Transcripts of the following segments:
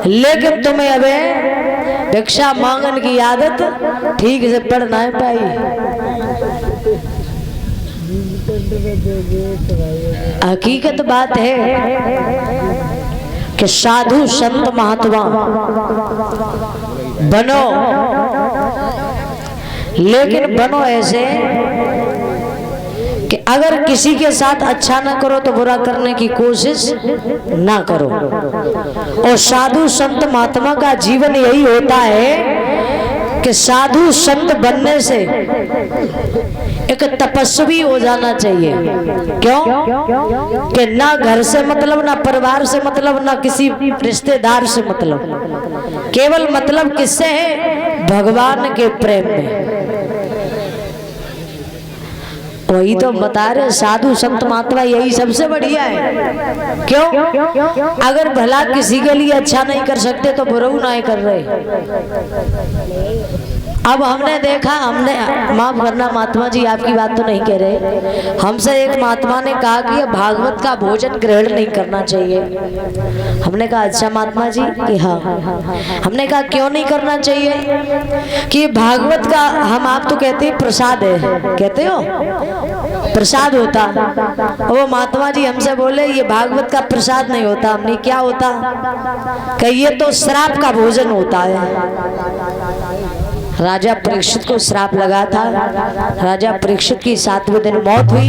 लेकिन तुम्हें अबे भिक्षा मांगन की आदत ठीक से पढ़ ना पाई। हकीकत बात है कि साधु संत महात्मा बनो, लेकिन बनो ऐसे कि अगर किसी के साथ अच्छा ना करो तो बुरा करने की कोशिश ना करो। और साधु संत महात्मा का जीवन यही होता है कि साधु संत बनने से एक तपस्वी हो जाना चाहिए। क्यों? कि ना घर से मतलब, ना परिवार से मतलब, ना किसी रिश्तेदार से मतलब, केवल मतलब किससे है? भगवान के प्रेम में। वही तो बता रहे साधु संत महात्मा यही सबसे बढ़िया है। क्यों? अगर भला किसी के लिए अच्छा नहीं कर सकते तो बुरा नहीं कर रहे। अब हमने देखा, हमने माफ करना महात्मा जी आपकी बात तो नहीं कह रहे, हमसे एक महात्मा ने कहा कि भागवत का भोजन ग्रहण नहीं करना चाहिए। हमने कहा अच्छा महात्मा जी कि हाँ। हमने कहा क्यों नहीं करना चाहिए? कि भागवत का हम आप तो कहते हैं प्रसाद है, कहते हो प्रसाद होता। वो महात्मा जी हमसे बोले ये भागवत का प्रसाद नहीं होता। हमने क्या होता? कि ये तो श्राप का भोजन होता है। राजा परीक्षित को श्राप लगा था। राजा परीक्षित की 7वें दिन मौत हुई,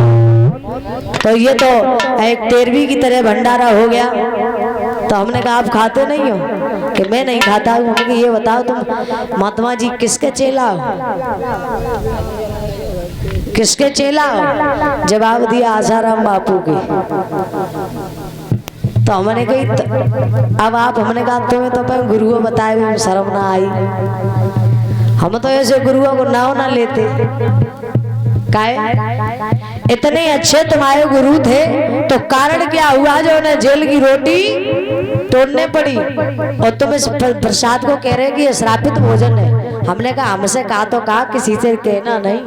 तो ये तो एक 13वीं की तरह भंडारा हो गया। तो हमने कहा आप खाते नहीं हो? कि मैं नहीं खाता हूँ। हमने कहा ये बताओ तुम महात्मा जी किसके चेला हो? किसके चेला हो? जवाब दिया आसाराम बापू के। तो हमने कही अब आप, हमने कहा तुम्हें तो गुरुओं बताए हुए शर्म ना आई। हम तो ऐसे गुरुओं को नाव ना लेते। काहे? इतने अच्छे तुम्हारे गुरु थे तो कारण क्या हुआ जो उन्हें जेल की रोटी तोड़ने पड़ी और तुम इस प्रसाद को कह रहे कि ये श्रापित भोजन है। हमने कहा हमसे कहा तो कहा, किसी से कहना नहीं।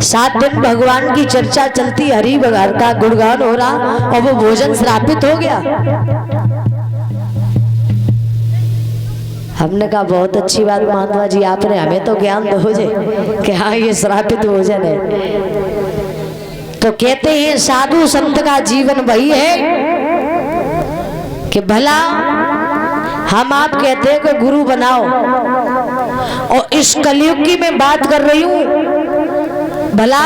7 दिन भगवान की चर्चा चलती, हरि भगवान का गुणगान हो रहा और वो भोजन श्रापित हो गया। हमने कहा बहुत अच्छी बात महात्मा जी आपने हमें तो ज्ञान दो कि हाँ ये श्रापित भोजन है। तो कहते हैं साधु संत का जीवन वही है कि भला हम आप कहते हैं कि गुरु बनाओ, और इस कलयुग की मैं बात कर रही हूँ, भला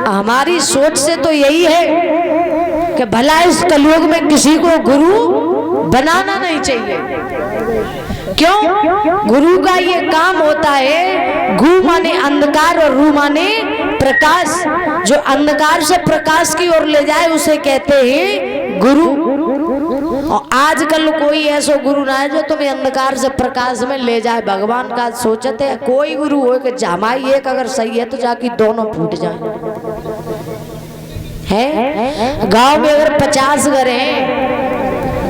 हमारी सोच से तो यही है कि भला इस कलयुग में किसी को गुरु बनाना नहीं चाहिए। क्यों? गुरु का ये काम होता है, गु माने अंधकार और रू माने प्रकाश। जो अंधकार से प्रकाश की ओर ले जाए उसे कहते हैं गुरु। और आजकल कोई ऐसा गुरु ना है जो तुम्हें अंधकार से प्रकाश में ले जाए। भगवान का सोचते हैं कोई गुरु हो कि हमारी एक अगर सही है तो जाके दोनों फूट जाए। है गांव में अगर 50 घर हैं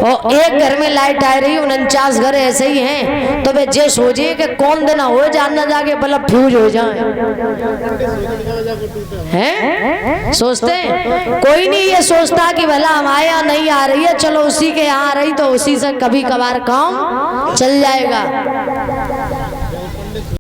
और एक घर में लाइट आ रही, 49 घर ऐसे ही हैं, तो वे जे सोचिए कि कौन दिन हो जानना जाके बल्ब फ्यूज हो जाए। हैं? सोचते हैं कोई नहीं ये सोचता कि भला हमारे यहाँ नहीं आ रही है, चलो उसी के यहाँ आ रही तो उसी से कभी कभार काम चल जाएगा।